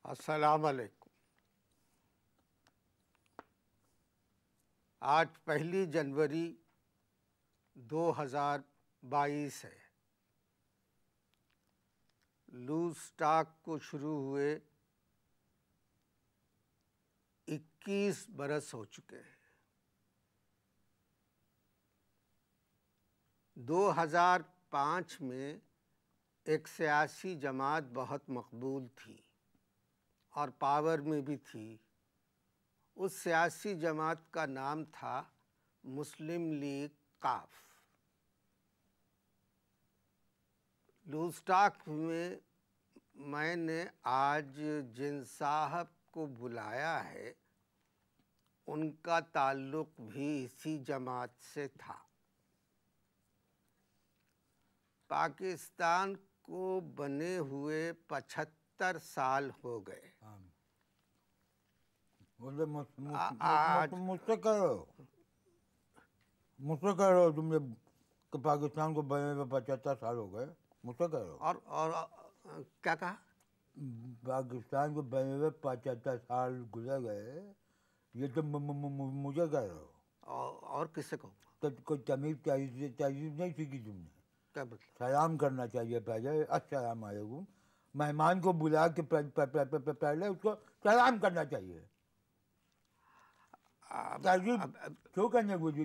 अस्सलाम वालेकुम। आज 1 जनवरी 2022 है। लूज स्टॉक को शुरू हुए 21 बरस हो चुके हैं। 2005 में एक सियासी जमात बहुत मकबूल थी और पावर में भी थी। उस सियासी जमात का नाम था मुस्लिम लीग काफ। लूजस्टॉक में मैंने आज जिन साहब को बुलाया है उनका ताल्लुक भी इसी जमात से था। पाकिस्तान को बने हुए 75 साल हो गए। मुझसे कह रहे हो तुम जब कि पाकिस्तान को बने हुए 75 साल हो गए, मुझसे कह रहे हो। और क्या कहा? पाकिस्तान को बने हुए 75 साल गुजर गए, ये तो मुझे कह रहे हो। और किससे कहूँ? तो कोई तमीज़ नहीं सीखी तुमने? क्या मतलब? सलाम करना चाहिए पहले, अस्सलाम वालेकुम। मेहमान को बुला के पहले उसको सलाम करना चाहिए। क्यों करने गुजरी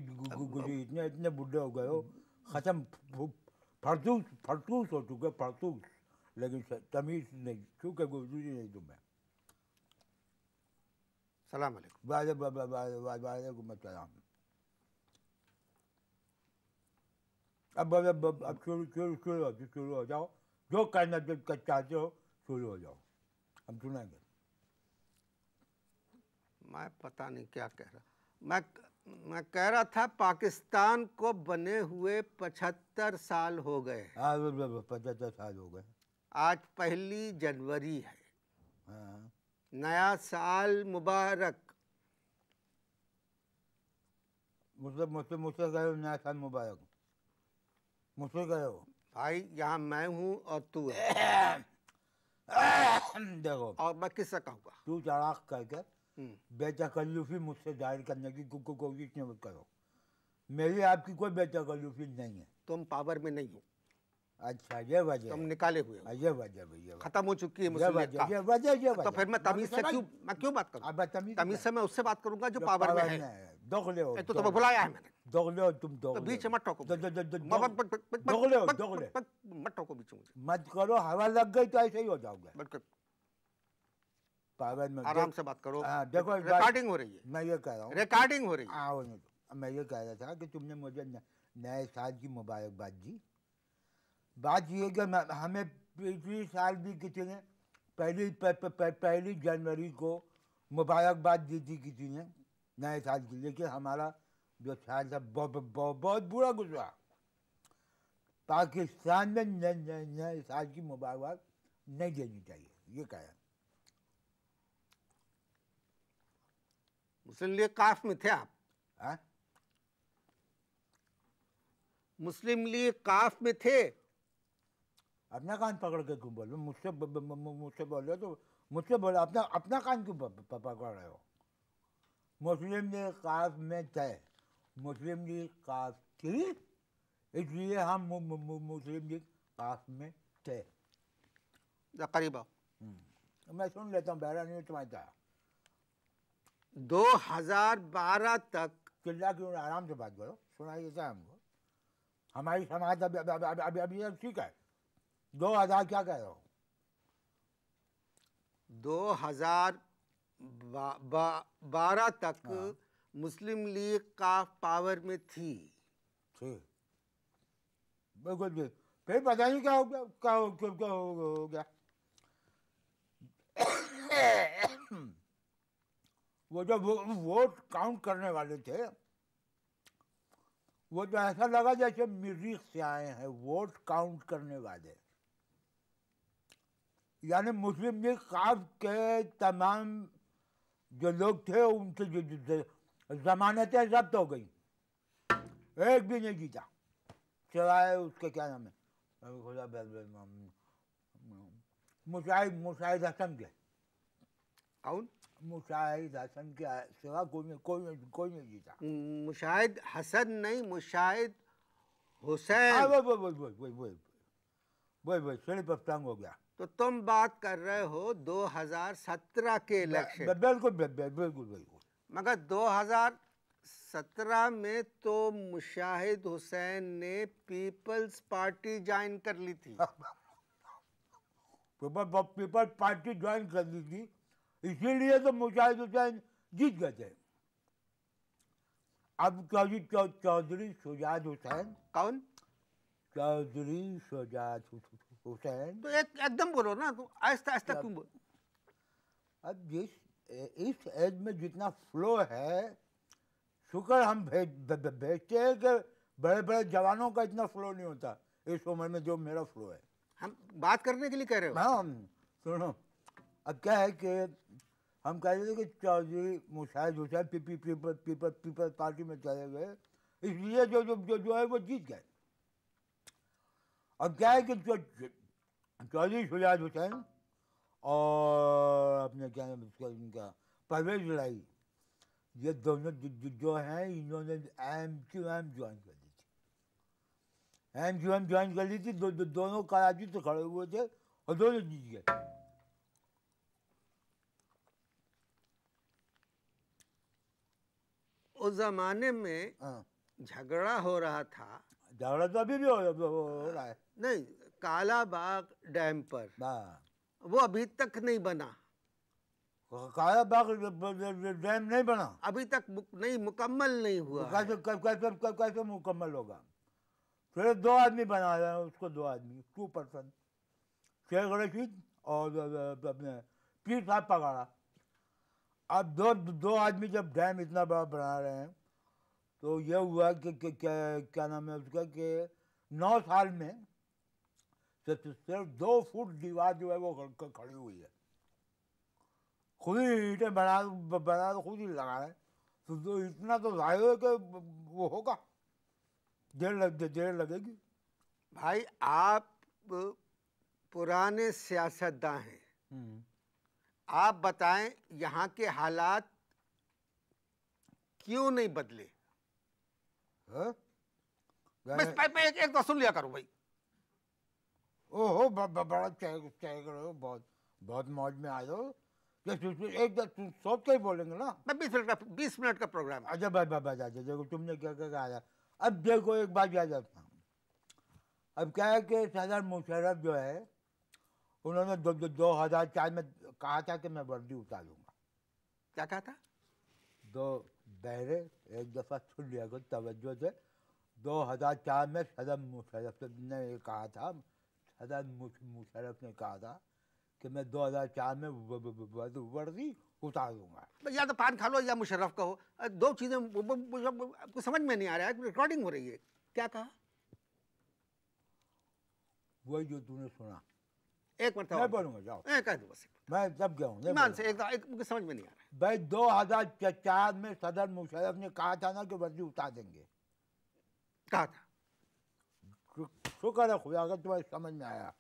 इतने बुढ़े हो गए हो, ख़त्म फरतूस हो चुके, फरतूस। लेकिन तमीज़ नहीं, क्योंकि गुजरी नहीं तुम्हें। सलाम अलैकुम। वालेकुम अस्सलाम। अब शुरू हो जाओ, जो करना चाहते हो शुरू हो जाओ, हम सुनेंगे। मैं पता नहीं क्या कह रहा। मैं कह रहा था पाकिस्तान को बने हुए 75 साल हो गए। हाँ, 75 साल हो गए। आज 1 जनवरी है। हाँ, नया साल मुबारक। मुझसे कहो नया साल मुबारक। मुझसे कहो भाई, यहाँ मैं हूँ और तू है। देखो, और मैं किससे कहूँगा? तू चढ़ाक करके बेतकल्लुफी मुझसे जाहिर करने की कोशिश नहीं करो। मेरी आपकी कोई बेतकल्लुफी नहीं है। तुम पावर में नहीं हो। अच्छा, ये वजह तुम है। निकाले हुए हो। ये वजह भैया, खत्म हो चुकी है ये मुस्लिम लीग वजह, ये काफ। वजह तो फिर मैं तमीज से क्यों बात करूँ? अब तमीज से मैं उससे बात करूंगा जो जो पावर में है। दोगले हो, तो तुम्हें बुलाया है मैंने। दोगले हो तुम, तो दोगले बीच में मत टोको। दोगले हो, दोगले मत टोको बीच में मुझे। मत करो। हवा लग गई तो ऐसे ही हो जाओगे। पावर में आराम से बात करो। देखो, रिकॉर्डिंग हो रही है। मैं ये कह रहा हूँ, रिकॉर्डिंग हो रही है। मैं ये कह रहा था कि तुमने मुझे नए साल की मुबारकबाद दी। बात ये कि हमें पिछले साल भी किसी ने पहली जनवरी को मुबारकबाद दी थी किसी ने नए साल की, लेकिन हमारा जो साल था बहुत बुरा गुजरा। पाकिस्तान में नए साल की मुबारकबाद नहीं देनी चाहिए, ये कह रहा। मुस्लिम लीग काफ में थे आप? मुस्लिम लीग काफ में थे? अपना कान पकड़ के क्यों बोल रहे? मुझसे बोल रहे हो तो मुझसे बोलो। अपना कान क्यों पकड़ रहे हो? मुस्लिम लीग काफ में थे, मुस्लिम लीग काफ थी, इसलिए हम मुस्लिम लीग काफ में थे। करीब आओ। मैं सुन लेता हूँ, बहरा नहीं तुम्हारा। 2012 तक चिल्ला क्यों? आराम से बात करो, सुनाइए क्या हमको। हमारी समाज अभी ठीक है। 2000 क्या कह रहे हो? 2012 तक मुस्लिम लीग काफ पावर में थी। बिल्कुल। फिर पता नहीं क्या हो गया, क्या हो गया। वो जो वोट काउंट करने वाले थे, वो तो ऐसा लगा जैसे मरीख से आए हैं वोट काउंट करने वाले। यानी मुस्लिम लीग काफ के तमाम जो लोग थे उनसे जो जमानतें जब्त हो गई, एक भी नहीं जीता सिवाय उसके क्या नाम है, मुशाहिद हसन के। कौन? मुशाहिद हसन के सिवा कोई नहीं जीता। मुशाहिद हसन नहीं, मुशाहिद हाँ हुसैन। वही स्लिप ऑफ टंग हो गया। तो तुम बात कर रहे हो 2017 के इलेक्शन, बिल्कुल बिल्कुल। मगर 2017 में तो मुशाहिद हुसैन ने पीपल्स पार्टी ज्वाइन कर ली थी। पीपल्स पार्टी ज्वाइन कर ली थी, इसीलिए तो मुशाहिद हुसैन जीत गए थे। अब चौधरी शुजात हुसैन। कौन? चौधरी शुजात हुसैन। तो एकदम बोलो ना, तुम आहिस्ता आहिस्ता क्यों बोल? अब इस एज में जितना फ्लो है, शुक्र हम भेजते हैं कि बड़े बड़े जवानों का इतना फ्लो नहीं होता इस उम्र में जो मेरा फ्लो है। हम बात करने के लिए कह रहे हो? हाँ सुनो, अब क्या है कि हम कह रहे थे कि चौधरी मुशाहिद हुसैन पीपल पार्टी में चले गए, इसलिए जो है वो जीत गए। अब क्या है कि चौधरी शुजात हुसैन और अपने क्या नाम इनका परवेज इलाही, ये दोनों जो हैं, इन्होंने एमक्यूएम ज्वाइन कर ली थी। एमक्यूएम ज्वाइन कर ली थी, दोनों कराची से खड़े हुए थे और दोनों जीत गए। उस जमाने में झगड़ा हो रहा था। झगड़ा तो अभी भी हो रहा है। नहीं, काला बाग डैम पर वो अभी तक नहीं बना। काला बाग डैम नहीं बना, अभी तक नहीं, मुकम्मल नहीं हुआ। कैसे मुकम्मल होगा? फिर 2 आदमी बना रहे हैं उसको, 2 आदमी, 2%, शेख रशीद और अपने पीर साहब पगाड़ा। अब दो आदमी जब डैम इतना बड़ा बना रहे हैं, तो ये हुआ कि क्या नाम है उसका, कि 9 साल में सिर्फ 2 फुट दीवार जो है वो खड़ी हुई है। खुद ही ईंटें बना तो खुद ही लगा रहे हैं, तो इतना तो जाहिर है कि वो होगा, देर लगेगी। भाई आप पुराने सियासतदान हैं, आप बताएं यहाँ के हालात क्यों नहीं बदले? बस एक तो सुन लिया करो भाई। ओहो बड़ा चाय करो, बहुत मौज में आए हो। एक सोच के ही बोलेंगे ना। 20 मिनट का प्रोग्राम। अच्छा बाबा देखो तुमने क्या कहा। अब देखो एक बात याद रखना, अब क्या है कि सदर मुशर्रफ जो है, उन्होंने 2004 में कहा था कि मैं वर्दी उतारूंगा। क्या कहा था? 2 बहरे एक दफ़ा सुन लिया करो तवज्जो से। 2004 में सदर मुशर्रफ ने कहा था, सदर मुशर्रफ ने कहा था कि मैं 2004 में वर्दी उतारूंगा। या तो पान खा लो या मुशर्रफ कहो, 2 चीजें कुछ समझ में नहीं आ रहा है। रिकॉर्डिंग हो रही है। क्या कहा? वही जो तूने सुना। एक मिनट मैं बोलूंगा, जाओ। कह दो बस। मैं तब गया हूँ ईमान से एक मुझे समझ में नहीं आ रहा है भाई। 2004 में सदर मुशर्रफ ने कहा था ना कि वर्दी उतार देंगे। कहा था। शुक्र है खुदा का तुम्हें समझ में आया,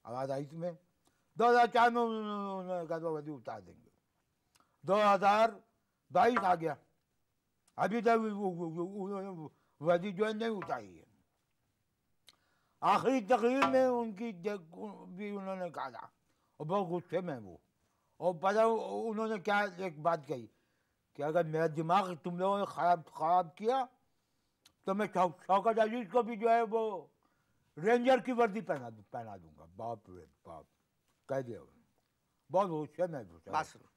आवाज आई तुम्हें। 2004 में उन्होंने कहा था वर्दी उतार देंगे। 2022 आ गया, अभी तक उन्होंने वर्दी जो है नहीं उतारी है। आखिरी तकरीर में उनकी भी उन्होंने कहा था, और बहुत गुस्से में वो। और पता उन्होंने क्या एक बात कही कि अगर मेरा दिमाग तुम लोगों ने खराब किया तो मैं शौकत अजीज को भी जो है वो रेंजर की वर्दी पहना दूंगा। बाप रे बाप, कह दिया। बहुत गुस्से में बात सुनो,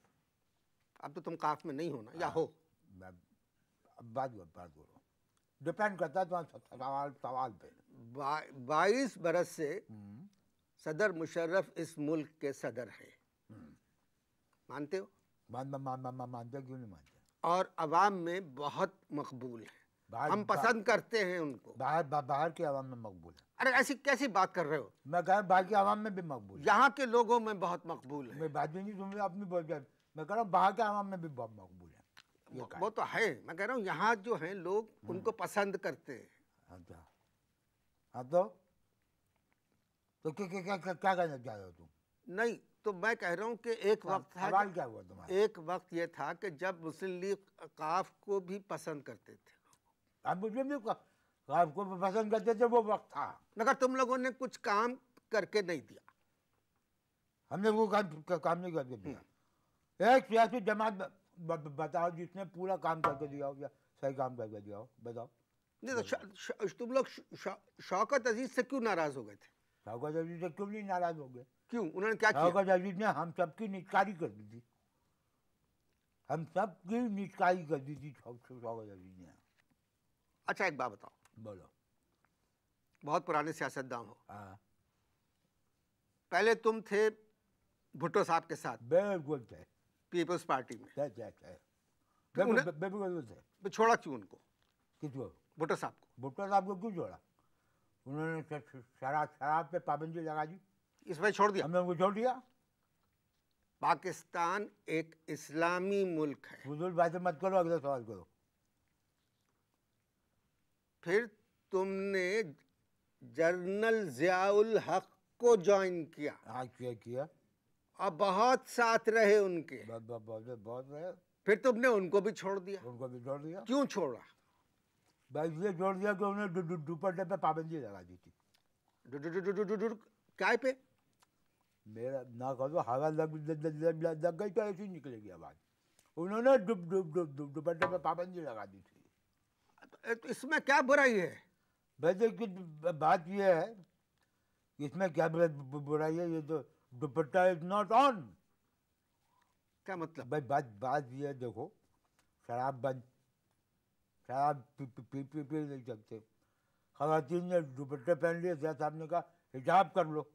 अब तो तुम काफ में नहीं हो ना, या हो? बात करो, डिपेंड करता है तुम्हारे सवाल पे। 22 बरस से सदर मुशर्रफ इस मुल्क के सदर हैं, मानते हो? मानते क्यों नहीं मानते? और अवाम में बहुत मकबूल है, हम पसंद करते हैं उनको। बाहर के अवाम में मकबूल है? अरे ऐसी कैसी बात कर रहे हो? मैं कह रहा बाहर के अवाम में भी मकबूल है। यहाँ के लोगों में बहुत मकबूल है। मैं बात भी नहीं सुन, अपनी बोल जाए। मैं कह रहा हूँ बाहर के अवाम में भी बहुत मकबूल है। वो तो है, मैं कह रहा हूँ यहाँ जो हैं लोग उनको पसंद करते हैं। अच्छा, हाँ तो क्या कहना चाह रहे हो तुम? नहीं, तो मैं कह रहा हूँ कि एक वक्त था, सवाल क्या हुआ तुम्हारा? एक वक्त ये था कि जब मुस्लिम लीग काफ को भी पसंद करते थे, अब मुस्लिम लीग आपको पसंद करते थे, वो वक्त था। मगर तुम लोगों ने कुछ काम करके नहीं दिया। हमने वो काम नहीं करके दिया। एक सियासी जमात बताओ जिसने पूरा काम करके दिया हो या सही काम करके दिया हो, बताओ। नहीं तो तुम लोग शौकत अजीज से क्यों नाराज हो गए थे? शौकत अजीज से क्यों नहीं नाराज हो गए? क्यों? उन्होंने क्या किया? शौकत अजीज ने हम सबकी निष्कारी कर दी थी, हम सबकी निष्कारी कर दी थी शौकत अजीज ने। अच्छा एक बात बताओ, बोलो। बहुत पुराने सियासतदान हो, हाँ, पहले तुम थे भुट्टो साहब के साथ बिल्कुल थे, पीपल्स पार्टी में, बिल्कुल थे। तो छोड़ा क्यों उनको? किसको? भुट्टो साहब को। भुट्टो साहब को क्यों छोड़ा? उन्होंने शराब पे पाबंदी लगा दी, इस वजह छोड़ दिया। हमने उनको छोड़ दिया। पाकिस्तान एक इस्लामी मुल्क है। फजूल बातें मत करो, अगला सवाल करो। फिर तुमने जनरल जियाउल हक को ज्वाइन किया। हाँ, किया और बहुत साथ रहे उनके। बहुत रहे। फिर तुमने उनको भी छोड़ दिया। उनको भी छोड़ दिया। क्यों छोड़ा? भाई इसलिए छोड़ दिया कि उन्होंने दुपट्टे पे पाबंदी लगा दी थी। काय पे? मेरा ना कहो, हवा लग गई तो ऐसी निकलेगी आवाज। उन्होंने दुपट्टे पे पाबंदी लगा दी थी। तो इसमें क्या बुराई है? भाई देखिए, बात यह है कि इसमें क्या बुराई है, ये तो दुपट्टा इज नॉट ऑन। क्या मतलब? भाई बात ये है, देखो, शराब बंद, शराब पी नहीं सकते। खवातीन ने दुपट्टे पहन लिए, सियाह साहब ने कहा हिजाब कर लो।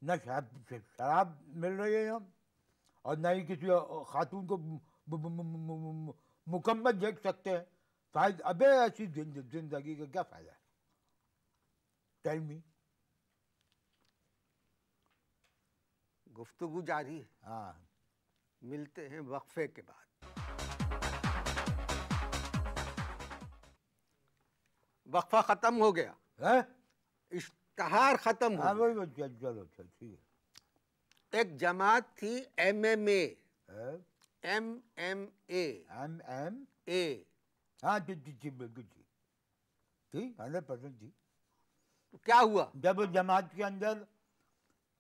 न शराब मिल रही है हम, और न ही किसी खातून को मुकम्मल देख सकते हैं। फायदा अबे ऐसी जिंदगी का क्या फायदा है? Tell me. गुफ्तगू जारी है। हाँ, मिलते हैं वक्फे के बाद। वक्फा खत्म हो गया है? इश्तहार खत्म हो गया। वही चलो ठीक है। एक जमात थी MMA, है? MMA, MM हाँ बिल्कुल थी 100% थी। तो क्या हुआ? जब उस जमात के अंदर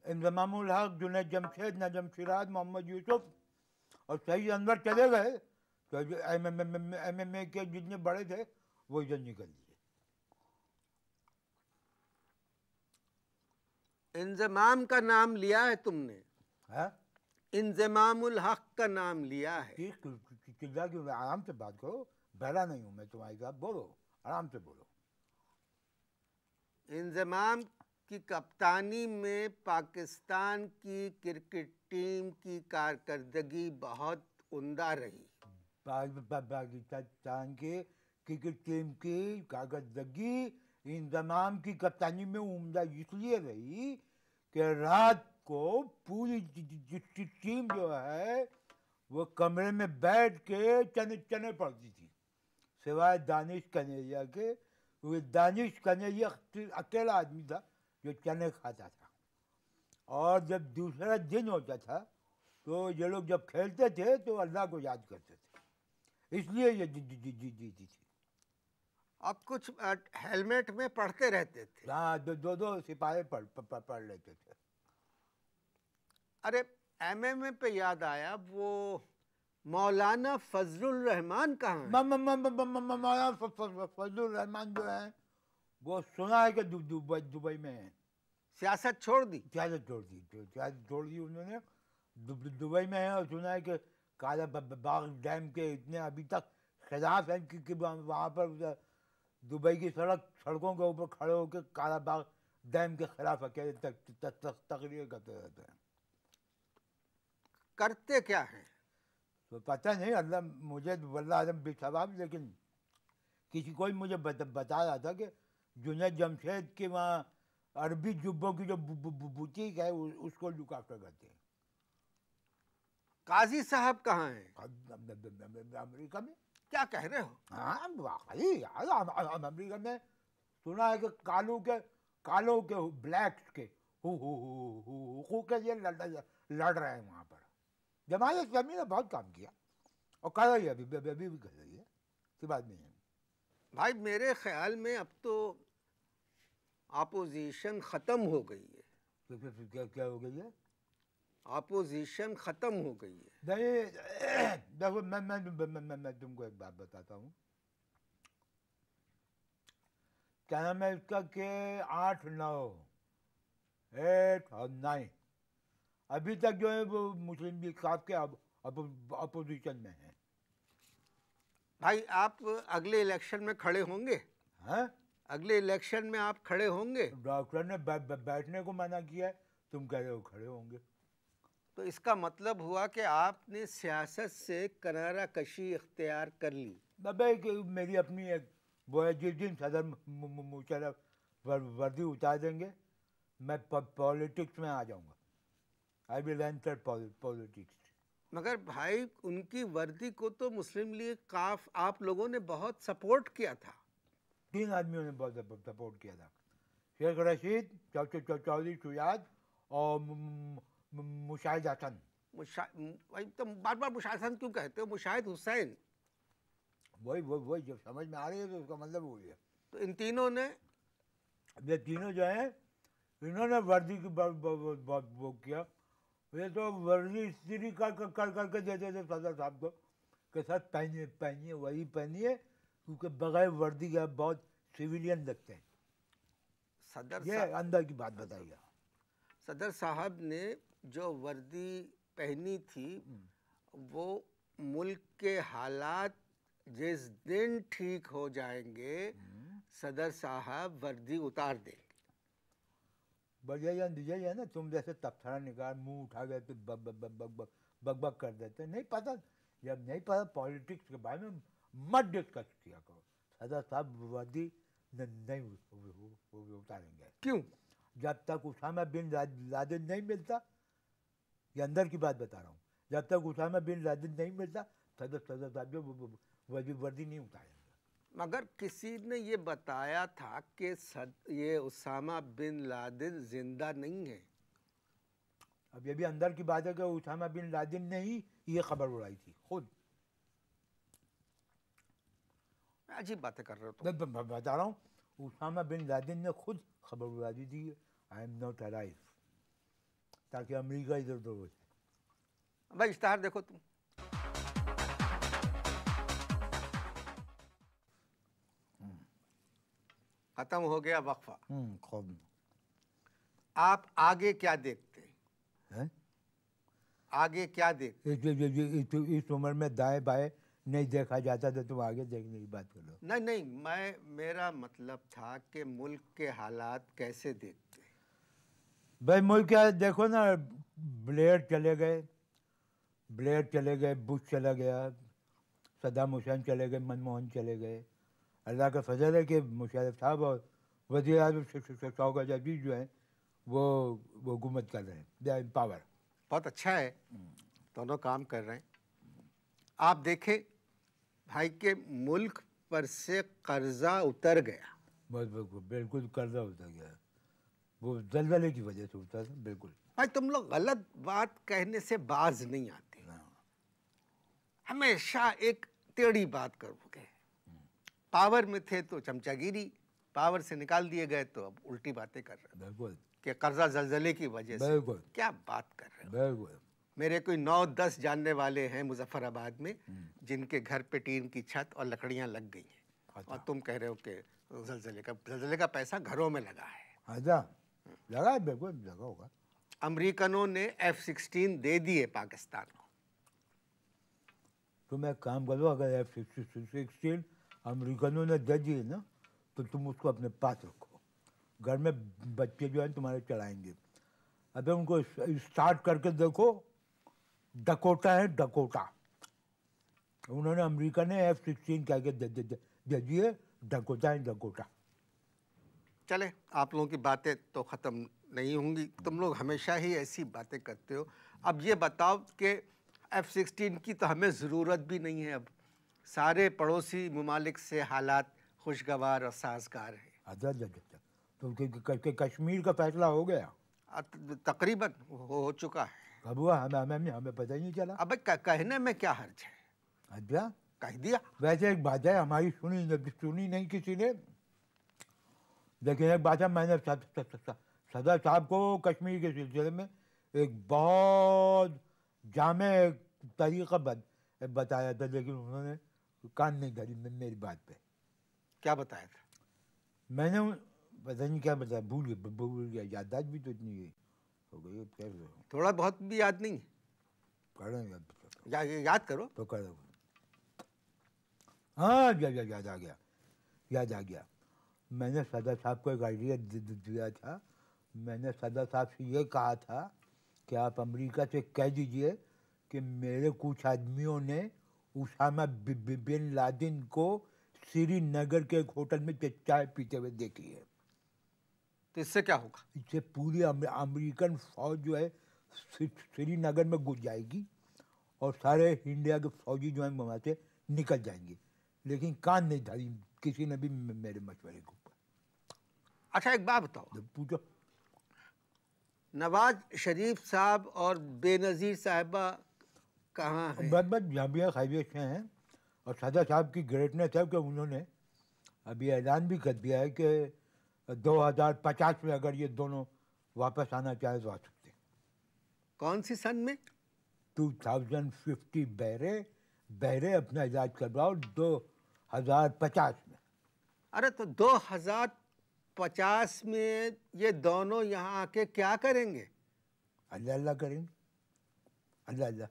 इंजमामुल हक, जुनैद जमशेद, नजम सिराज, मोहम्मद यूसुफ और सईद अनवर चले गए, तो MMA के जितने बड़े थे वो इधर निकल दिए। इंजमाम का नाम लिया है तुमने? है? इंजमामुल हक का नाम लिया है? चिल्ला क्यों? आराम से बात करो, बहरा नहीं हूं मैं तुम्हारे साथ, बोलो, आराम से बोलो। इंजमाम की कप्तानी में पाकिस्तान की क्रिकेट टीम की कारकर्दगी बहुत उम्दा रही। पाकिस्तान के क्रिकेट टीम की कारकर्दगी इंजमाम की कप्तानी में उम्दा इसलिए रही कि रात को पूरी टीम जो है वो कमरे में बैठ के चने पड़ती थी, सिवाय दानिश कनेरिया के। वो दानिश कनेरिया अकेला आदमी था जो चने खाता था। और जब दूसरा दिन होता था तो ये लोग जब खेलते थे तो अल्लाह को याद करते थे, इसलिए ये जीती थी। अब कुछ हेलमेट में पढ़ते रहते थे। हाँ, दो सिपाही पढ़ लेते थे। अरे MMA पे याद आया, वो मौलाना फजलुर रहमान कहाँ है? मौलाना फजलुर रहमान जो है वो सुना है कि दुबई में है। सियासत छोड़ दी? सियासत छोड़ दी उन्होंने, दुबई में है। और सुना है कि काला बाग डैम के इतने अभी तक खिलाफ हैं कि वहाँ पर दुबई की सड़कों के ऊपर खड़े होकर काला बाग डैम के खिलाफ अकेले तकरीर करते रहते हैं। करते क्या है तो पता नहीं, अल्लाह मुझे वल्लाह आलम बेसवाब, लेकिन किसी कोई मुझे बता रहा था कि जुनैद जमशेद के वहाँ अरबी जुब्बों की जो बुटीक है उसको लुक आफ्टर करते हैं। काजी साहब कहाँ हैं? अमेरिका में। क्या कह रहे हो? हाँ वाकई यार, अमेरिका में सुना है कि कालों के ब्लैक्स के हुकूक के लिए लड़ रहे हैं वहाँ पर। जमात इस्लामी ने बहुत काम किया और कर रही है, अभी भी कर रही है, की बात नहीं है भाई। मेरे ख्याल में अब तो अपोजिशन ख़त्म हो गई है। तो फिर क्या हो गई है? अपोजिशन ख़त्म हो गई है। नहीं देखो, मैं तुमको एक बात बताता हूँ। क्या नाम है इसका के 8, 9, 8 और 9 अभी तक जो है वो मुस्लिम लीग साहब के अपोजिशन में है। भाई आप अगले इलेक्शन में खड़े होंगे? हैं? अगले इलेक्शन में आप खड़े होंगे? डॉक्टर ने बैठने को मना किया है, तुम कह रहे हो खड़े होंगे। तो इसका मतलब हुआ कि आपने सियासत से किनारा कशी इख्तियार कर ली। अबे मेरी अपनी एक वो है, जिस दिन सदर मुशर्रफ वर्दी उतार देंगे मैं पॉलिटिक्स में आ जाऊंगा। I will enter politics. मगर भाई उनकी वर्दी को तो मुस्लिम लीग काफ आप लोगों ने बहुत सपोर्ट किया था। 3 आदमियों ने बहुत सपोर्ट किया था, शेख रशीद, चौधरी शुजात और मुशाहिद हसन। भाई तो बार बार मुशाहिद हसन क्यों कहते हो? मुशाहिद हुसैन। वही जब समझ में आ रही है तो उसका मतलब वही है। तो इन तीनों ने, ये तीनों जो हैं इन्होंने वर्दी की बहुत वो किया। ये तो वर्दी इस्त्री करके देते थे सदर साहब को के साथ, पहनिए वही पहनिए, क्योंकि बगैर वर्दी के बहुत सिविलियन लगते हैं। ये अंदर की बात बताइए। सदर साहब ने जो वर्दी पहनी थी वो मुल्क के हालात जिस दिन ठीक हो जाएंगे सदर साहब वर्दी उतार देंगे। बढ़िया है ना, तुम जैसे तपथड़ा निकाल मुंह उठा गए तो बक कर देते। नहीं पता, जब नहीं पता पॉलिटिक्स के बारे में मत डिस्कस किया करो। सदर साहब वर्दी नहीं उतारेंगे। क्यों? जब तक उसामा बिन लादेन नहीं मिलता, ये अंदर की बात बता रहा हूँ, जब तक उसामा बिन लादेन नहीं मिलता सदर साहब जो वर्दी नहीं उतारेंगे। मगर किसी ने ये बताया था कि ये उसामा बिन लादेन जिंदा नहीं है। अब ये भी अंदर की बात है कि उसामा बिन लादेन ने ही ये खबर उड़ाई थी खुद। अजीब बातें कर रहे हो तो मैं बता रहा हूँ, उसामा बिन लादेन ने खुद खबर उड़ा दी थी, आई एम नॉट अलाइव, ताकि अमेरिका इधर उधर हो जाए। भाई इश्ताहार देखो तुम। खत्म हो गया वक्फा। खूब। आप आगे क्या देखते हैं? आगे क्या देखते? इस उम्र में दाएं बाएं नहीं देखा जाता तो तुम आगे देखने की बात करो। नहीं, मेरा मतलब था कि मुल्क के हालात कैसे देखते? भाई मुल्क क्या देखो ना, ब्लेयर चले गए, बुश चला गया, सद्दाम हुसैन चले गए, मनमोहन चले गए। अल्लाह का फजल है कि मुशर्रफ साहब और वज़ीर आज़म शौकत अजीज जो हैं वो हुकूमत कर रहे हैं, दे आर इन पावर। बहुत अच्छा है, दोनों काम कर रहे हैं। आप देखें भाई के मुल्क पर से कर्जा उतर गया। बस बिल्कुल कर्जा उतर गया, वो जलजले की वजह से उतरा था। बिल्कुल भाई तुम लोग गलत बात कहने से बाज नहीं आते, हमेशा एक टेढ़ी बात करोगे। पावर में थे तो चमचागिरी, पावर से निकाल दिए गए तो अब उल्टी बातें कर रहे हो। बिल्कुल कि कर्जा जलजले की वजह से। बिल्कुल क्या बात कर रहे हो? बिल्कुल। मेरे कोई 9-10 जानने वाले हैं मुजफ्फराबाद में जिनके घर पे टीन की छत और लकड़ियां लग गई हैं। और तुम कह रहे हो कि जलजले का पैसा घरों में लगा है। अच्छा, लगा है, बिल्कुल लगा होगा। अमेरिकनों ने F-16 दे दिए पाकिस्तान को। तुम एक काम करो, अगर F-16 अमेरिकनों ने दे दिए ना तो तुम उसको अपने पास रखो, घर में बच्चे जो हैं तुम्हारे चलाएंगे। अबे उनको स्टार्ट करके देखो, डकोटा है, डकोटा। उन्होंने अमेरिका ने F-16 कह के दे दिए, डकोटा है, डकोटा। चले, आप लोगों की बातें तो ख़त्म नहीं होंगी, तुम लोग हमेशा ही ऐसी बातें करते हो। अब ये बताओ कि F-16 की तो हमें ज़रूरत भी नहीं है। अब सारे पड़ोसी ममालिक से हालात खुशगवार और साजगार है। अच्छा, तो कश्मीर का फैसला हो गया? तकरीबन हो चुका है। कब हुआ? हमें पता ही नहीं चला। अबे कहने में क्या हर्ज है, अच्छा, कह दिया। वैसे एक बात है, हमारी सुनी नहीं किसी ने, लेकिन एक बात है, मैंने सदर साहब को कश्मीर के सिलसिले में एक बहुत जामे तरीका बताया था, लेकिन उन्होंने कान नहीं धरी मेरी बात पे। क्या बताया था? मैंने पता नहीं क्या बताया, भूल गया, याददाश्त भी तो इतनी हो गई है, क्या थोड़ा बहुत भी याद नहीं? करें याद करो। तो करो। हाँ, याद आ गया। मैंने सदर साहब को एक आइडिया दिया था। मैंने सदर साहब से ये कहा था कि आप अमेरिका से कह दीजिए कि मेरे कुछ आदमियों ने उसामा बिन लादेन को श्रीनगर के एक होटल में चाय पीते हुए देखी है। तो इससे क्या होगा? इससे पूरी अमेरिकन फौज जो है श्रीनगर में घुस जाएगी और सारे इंडिया के फौजी जो हैं वहाँ से निकल जाएंगे। लेकिन कान नहीं धरी किसी ने भी मेरे मशवरे के ऊपर। अच्छा, एक बात बताओ, पूछो। नवाज शरीफ साहब और बेनज़ीर साहिबा कहाँ हैं? बस जामिया खैरियत से हैं। और सदर साहब की ग्रेटनेस है कि उन्होंने अभी ऐलान भी कर दिया है कि 2050 में अगर ये दोनों वापस आना चाहे तो आ सकते हैं। कौन सी सन में? 2050। बहरे अपना इलाज करवाओ 2050 में। अरे तो 2050 में ये दोनों यहाँ आके क्या करेंगे? अल्लाह अल्लाह करेंगे, अल्लाह अल्लाह।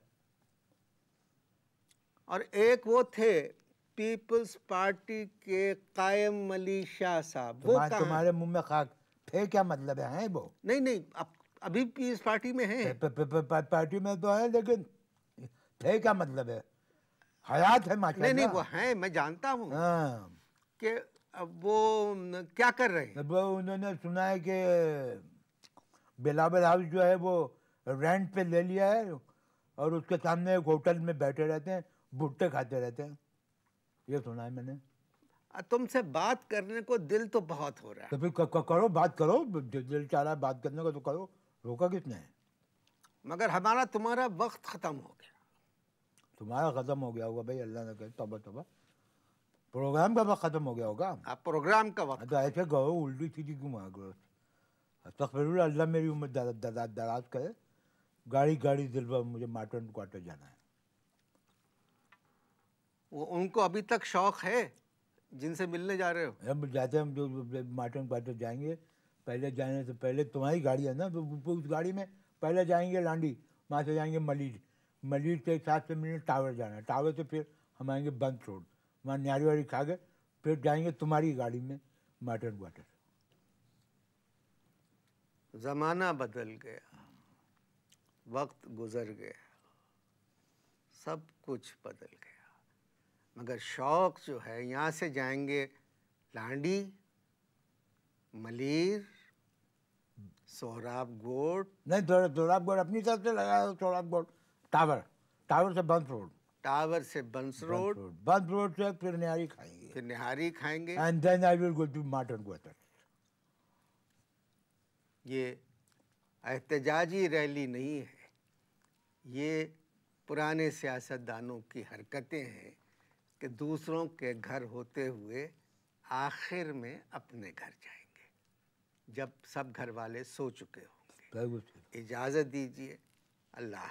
और एक वो थे पीपल्स पार्टी के कायम अली शाह साहब, वो कहाँ? तुम्हारे मुंह में खाक थे, क्या मतलब है वो? नहीं, अभी पीपल्स पार्टी में हैं। पार्टी में तो है, लेकिन थे क्या मतलब है? हयात है माशाल्लाह। नहीं, वो हैं, मैं जानता हूँ। हाँ, कि वो क्या कर रहे हैं? वो उन्होंने सुना है कि बिलावल हाउस जो है वो रेंट पे ले लिया है और उसके सामने एक होटल में बैठे रहते हैं, भुट्टे खाते रहते हैं। ये सुना है मैंने। तुमसे बात करने को दिल तो बहुत हो रहा है। तो फिर करो, बात करो, दिल चाह रहा है बात करने को तो करो, रोका किसने है? मगर हमारा तुम्हारा वक्त खत्म हो गया। तुम्हारा खत्म हो गया होगा भाई, अल्लाह ने कहे, तौबा तौबा। प्रोग्राम का वक्त खत्म हो गया होगा। आप प्रोग्राम का वक्त। तो ऐसे कहो, उल्टी सीधी क्यों मांग रहे हो? अस्तगफिरुल्लाह, अल्लाह मेरी उम्र दराज करे। गाड़ी दिल पर मुझे मार्टन क्वार्टर जाना है। वो उनको अभी तक शौक है जिनसे मिलने जा रहे हो? हम जाते हैं, हम जो मार्टन क्वार्टर जाएंगे, पहले जाने से पहले तुम्हारी गाड़ी है ना, तो उस गाड़ी में पहले जाएंगे लांडी, वहाँ से जाएंगे मलीर से 7 मिनट टावर जाना है, टावर से फिर हम आएंगे बंद रोड, वहाँ न्यारी वारी खा के फिर जाएंगे तुम्हारी गाड़ी में मार्टन क्वार्टर। ज़माना बदल गया, वक्त गुजर गया, सब कुछ बदल गया, मगर शौक़ जो है, यहाँ से जाएंगे लांडी, मलीर, सोहराब गोड। नहीं, सोहराब गोड अपनी तरफ से लगाया, सोहराब गोड टावर से बंस रोड, टावर से बंस रोड से फिर निहारी खाएंगे, and then I will go to Martin Quarter. ये एहतजाजी रैली नहीं है, ये पुराने सियासतदानों की हरकतें हैं कि दूसरों के घर होते हुए आखिर में अपने घर जाएंगे, जब सब घर वाले सो चुके होंगे। इजाज़त दीजिए, अल्लाह।